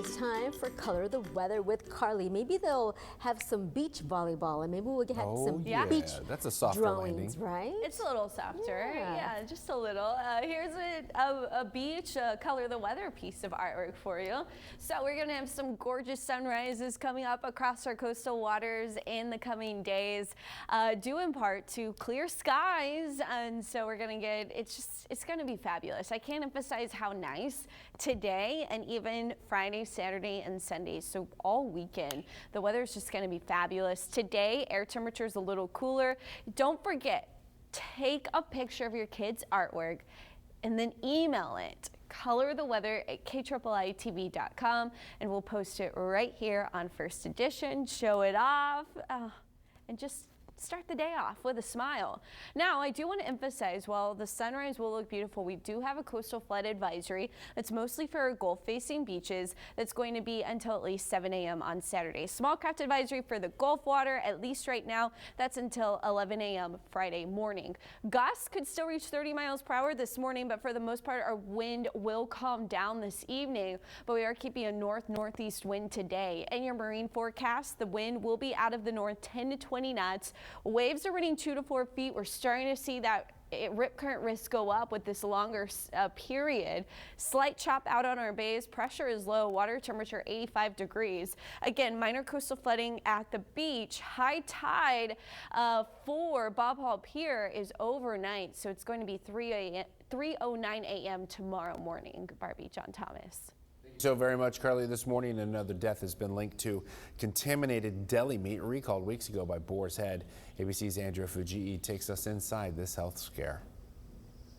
It's time for Color the Weather with Carly. Maybe they'll have some beach volleyball and maybe we'll get some beach that's a softer drawings, landing. right? It's a little softer, yeah just a little. Here's a beach Color the Weather piece of artwork for you. So we're gonna have some gorgeous sunrises coming up across our coastal waters in the coming days, due in part to clear skies, and so we're gonna get, it's gonna be fabulous. I can't emphasize how nice today and even Friday, Saturday, and Sunday. So all weekend, the weather is just going to be fabulous. Today, air temperature is a little cooler. Don't forget, take a picture of your kids' artwork and then email it. colortheweather@KIIITV.com, and we'll post it right here on First Edition. Show it off, and just start the day off with a smile. Now, I do want to emphasize, while the sunrise will look beautiful, we do have a coastal flood advisory that's mostly for Gulf-facing beaches. That's going to be until at least 7 a.m. on Saturday. Small craft advisory for the Gulf water, at least right now, that's until 11 a.m. Friday morning. Gusts could still reach 30 miles per hour this morning, but for the most part, our wind will calm down this evening. But we are keeping a north-northeast wind today. In your marine forecast, the wind will be out of the north 10 to 20 knots. Waves are running 2 to 4 feet. We're starting to see that rip current risk go up with this longer period. Slight chop out on our bays. Pressure is low. Water temperature 85 degrees. Again, minor coastal flooding at the beach. High tide for Bob Hall Pier is overnight, so it's going to be 3:09 a.m. tomorrow morning. Barbie, John Thomas. So very much, Carly. This morning, another death has been linked to contaminated deli meat recalled weeks ago by Boar's Head. ABC's Andrea Fujii takes us inside this health scare.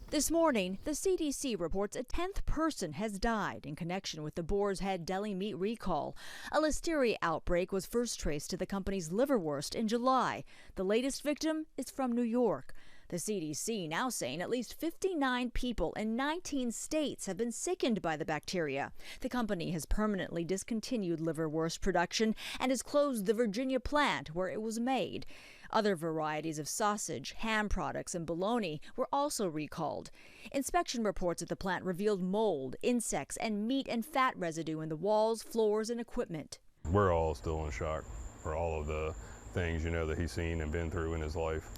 This morning, the CDC reports a 10th person has died in connection with the Boar's Head deli meat recall. A listeria outbreak was first traced to the company's liverwurst in July. The latest victim is from New York. The CDC now saying at least 59 people in 19 states have been sickened by the bacteria. The company has permanently discontinued liverwurst production and has closed the Virginia plant where it was made. Other varieties of sausage, ham products, and bologna were also recalled. Inspection reports at the plant revealed mold, insects, and meat and fat residue in the walls, floors, and equipment. We're all still in shock for all of the things, that he's seen and been through in his life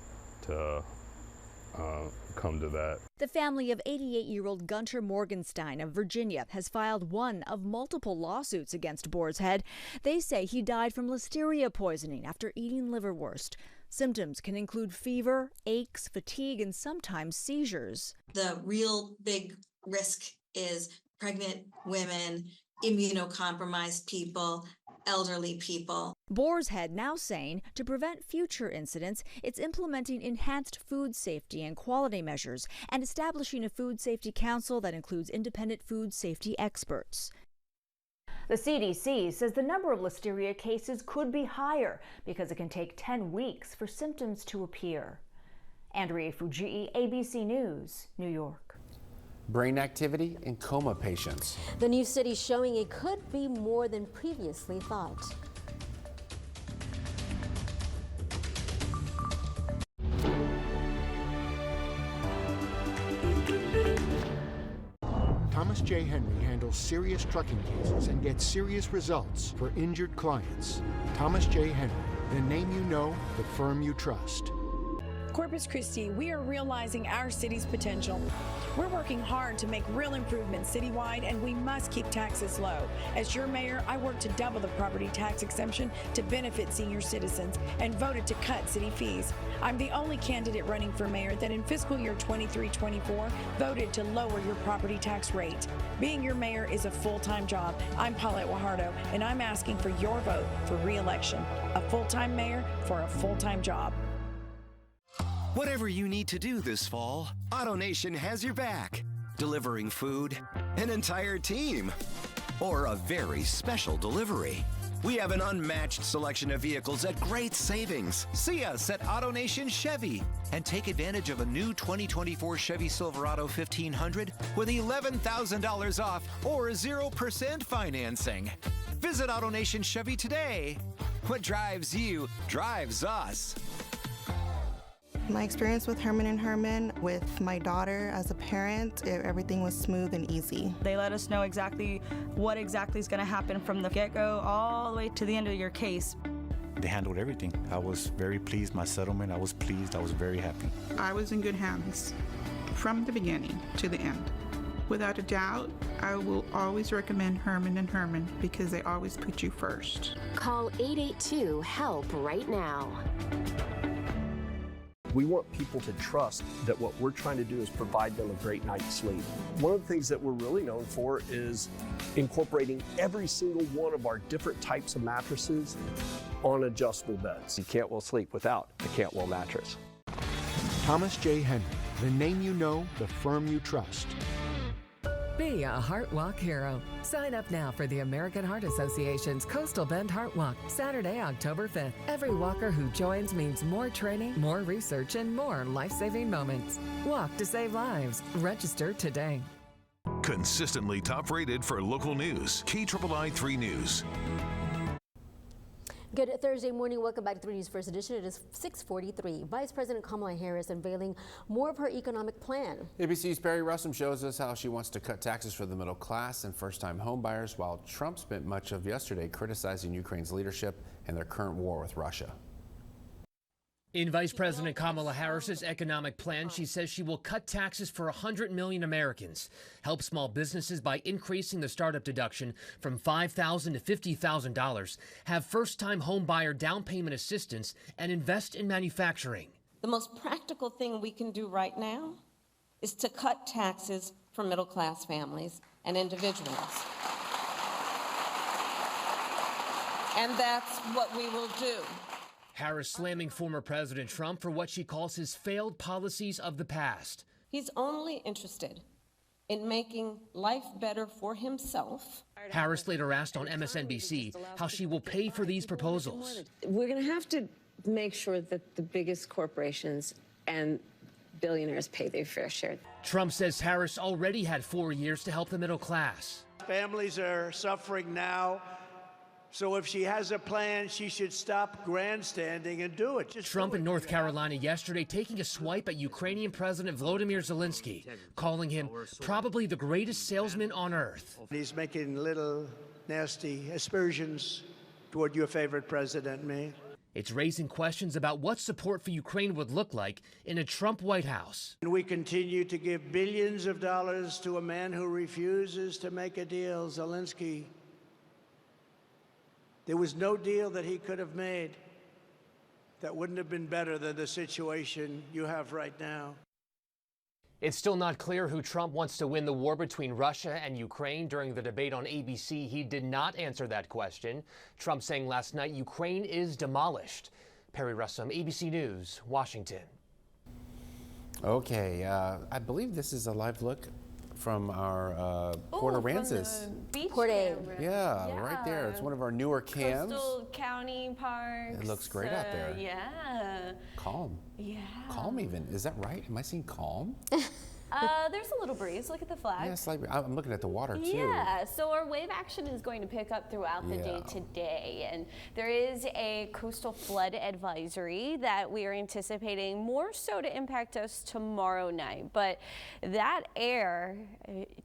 to come to that. The family of 88-year-old Gunter Morgenstein of Virginia has filed one of multiple lawsuits against Boar's Head. They say he died from listeria poisoning after eating liverwurst. Symptoms can include fever, aches, fatigue, and sometimes seizures. The real big risk is pregnant women, immunocompromised people, elderly people. Boar's Head now saying to prevent future incidents, it's implementing enhanced food safety and quality measures and establishing a food safety council that includes independent food safety experts. The CDC says the number of listeria cases could be higher because it can take 10 weeks for symptoms to appear. Andrea Fujii, ABC News, New York. Brain activity in coma patients. The new study showing it could be more than previously thought. Thomas J. Henry handles serious trucking cases and gets serious results for injured clients. Thomas J. Henry, the name you know, the firm you trust. Corpus Christi, we are realizing our city's potential. We're working hard to make real improvements citywide, and we must keep taxes low. As your mayor, I work to double the property tax exemption to benefit senior citizens and voted to cut city fees. I'm the only candidate running for mayor that in fiscal year 23-24 voted to lower your property tax rate. Being your mayor is a full-time job. I'm Paulette Guajardo, and I'm asking for your vote for re-election. A full-time mayor for a full-time job. Whatever you need to do this fall, AutoNation has your back. Delivering food, an entire team, or a very special delivery. We have an unmatched selection of vehicles at great savings. See us at AutoNation Chevy and take advantage of a new 2024 Chevy Silverado 1500 with $11,000 off or 0% financing. Visit AutoNation Chevy today. What drives you drives us. My experience with Herman & Herman, with my daughter as a parent, everything was smooth and easy. They let us know exactly what exactly is going to happen from the get-go all the way to the end of your case. They handled everything. I was very pleased. My settlement, I was pleased. I was very happy. I was in good hands from the beginning to the end. Without a doubt, I will always recommend Herman & Herman because they always put you first. Call 882-HELP right now. We want people to trust that what we're trying to do is provide them a great night's sleep. One of the things that we're really known for is incorporating every single one of our different types of mattresses on adjustable beds. You can't well sleep without a Can't Well mattress. Thomas J. Henry, the name you know, the firm you trust. Be a Heart Walk hero. Sign up now for the American Heart Association's Coastal Bend Heart Walk, Saturday, October 5th. Every walker who joins means more training, more research, and more life-saving moments. Walk to save lives. Register today. Consistently top-rated for local news. KIII 3 News. Good Thursday morning. Welcome back to 3 News First Edition. It is 6:43. Vice President Kamala Harris unveiling more of her economic plan. ABC's Perry Russum shows us how she wants to cut taxes for the middle class and first-time homebuyers, while Trump spent much of yesterday criticizing Ukraine's leadership and their current war with Russia. In Vice President Kamala Harris's economic plan, she says she will cut taxes for 100 million Americans, help small businesses by increasing the startup deduction from $5,000 to $50,000, have first-time home buyer down payment assistance, and invest in manufacturing. The most practical thing we can do right now is to cut taxes for middle-class families and individuals. And that's what we will do. Harris slamming former President Trump for what she calls his failed policies of the past. He's only interested in making life better for himself. Harris later asked on MSNBC how she will pay for these proposals. We're going to have to make sure that the biggest corporations and billionaires pay their fair share. Trump says Harris already had 4 years to help the middle class. Families are suffering now. So if she has a plan, she should stop grandstanding and do it. Trump in North Carolina yesterday taking a swipe at Ukrainian President Volodymyr Zelensky, calling him probably the greatest salesman on earth. He's making little nasty aspersions toward your favorite president, me. It's raising questions about what support for Ukraine would look like in a Trump White House. And we continue to give billions of dollars to a man who refuses to make a deal, Zelensky. There was no deal that he could have made that wouldn't have been better than the situation you have right now. It's still not clear who Trump wants to win the war between Russia and Ukraine. During the debate on ABC, he did not answer that question. Trump saying last night Ukraine is demolished. Perry Russum, ABC News, Washington. Okay, I believe this is a live look from our Port Aransas. Port A. Yeah, right there. It's one of our newer cams. Coastal County Parks. It looks great out there. Yeah. Calm. Yeah. Calm even. Is that right? Am I seeing calm? There's a little breeze. Look at the flag. Yeah, slightly. I'm looking at the water too. Yeah, so our wave action is going to pick up throughout the day today. And there is a coastal flood advisory that we are anticipating more so to impact us tomorrow night. But that air,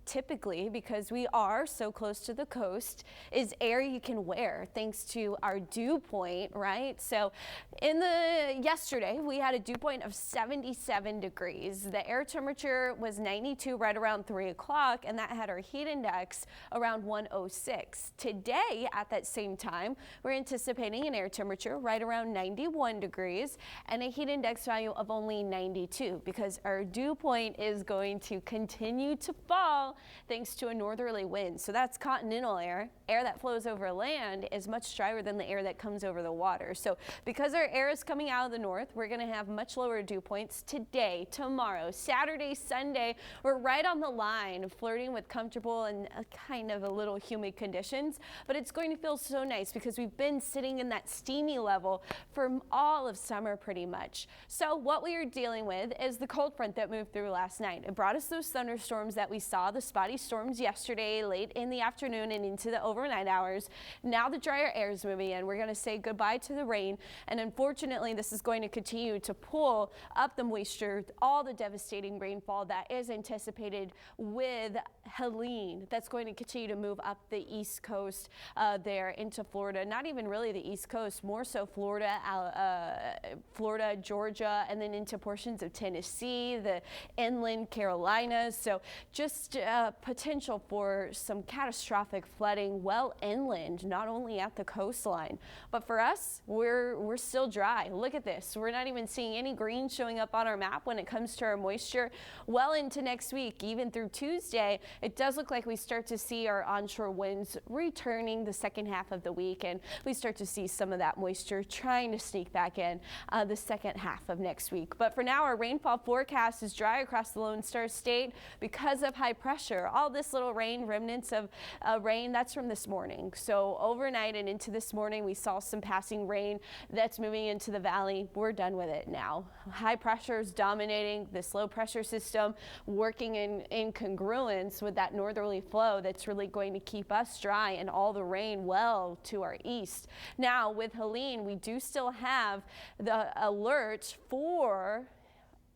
typically, because we are so close to the coast, is air you can wear thanks to our dew point, right? So yesterday, we had a dew point of 77 degrees. The air temperature was 92 right around 3 o'clock, and that had our heat index around 106. Today, at that same time, we're anticipating an air temperature right around 91 degrees and a heat index value of only 92 because our dew point is going to continue to fall thanks to a northerly wind. So that's continental air. Air that flows over land is much drier than the air that comes over the water. So because our air is coming out of the north, we're going to have much lower dew points today, tomorrow, Saturday, Sunday, Sunday, we're right on the line, flirting with comfortable and kind of a little humid conditions, but it's going to feel so nice because we've been sitting in that steamy level for all of summer pretty much. So what we are dealing with is the cold front that moved through last night. It brought us those thunderstorms that we saw, the spotty storms yesterday late in the afternoon and into the overnight hours. Now the drier air is moving in. We're going to say goodbye to the rain, and unfortunately this is going to continue to pull up the moisture, all the devastating rainfall that is anticipated with Helene. That's going to continue to move up the east coast there into Florida. Not even really the east coast, more so Florida, Georgia, and then into portions of Tennessee, the inland Carolinas. So just potential for some catastrophic flooding well inland, not only at the coastline. But for us, we're still dry. Look at this. We're not even seeing any green showing up on our map when it comes to our moisture. Well into next week, even through Tuesday, it does look like we start to see our onshore winds returning the second half of the week, and we start to see some of that moisture trying to sneak back in the second half of next week. But for now, our rainfall forecast is dry across the Lone Star State because of high pressure. All this little rain, remnants of rain, that's from this morning. So overnight and into this morning, we saw some passing rain that's moving into the valley. We're done with it now. High pressure is dominating this low pressure system, working in congruence with that northerly flow that's really going to keep us dry and all the rain well to our east. Now with Helene, we do still have the alert for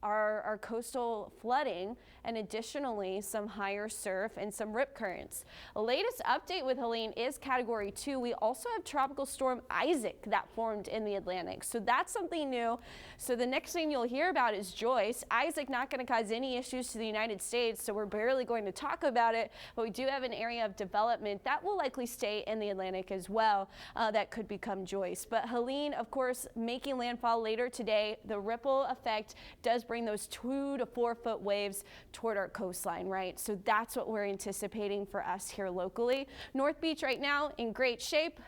our coastal flooding, and additionally some higher surf and some rip currents. The latest update with Helene is Category 2. We also have Tropical Storm Isaac that formed in the Atlantic, so that's something new. So the next thing you'll hear about is Joyce. Isaac not going to cause any issues to the United States, so we're barely going to talk about it, but we do have an area of development that will likely stay in the Atlantic as well that could become Joyce. But Helene, of course, making landfall later today. The ripple effect does bring those 2 to 4 foot waves toward our coastline, right? So that's what we're anticipating for us here locally. North Beach right now in great shape.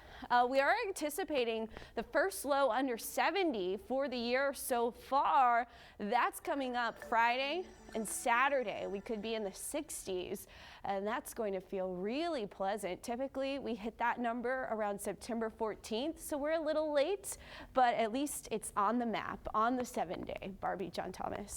We are anticipating the first low under 70 for the year so far. That's coming up Friday and Saturday. We could be in the 60s, and that's going to feel really pleasant. Typically, we hit that number around September 14th, so we're a little late, but at least it's on the map on the 7-day. Barbie, John Thomas.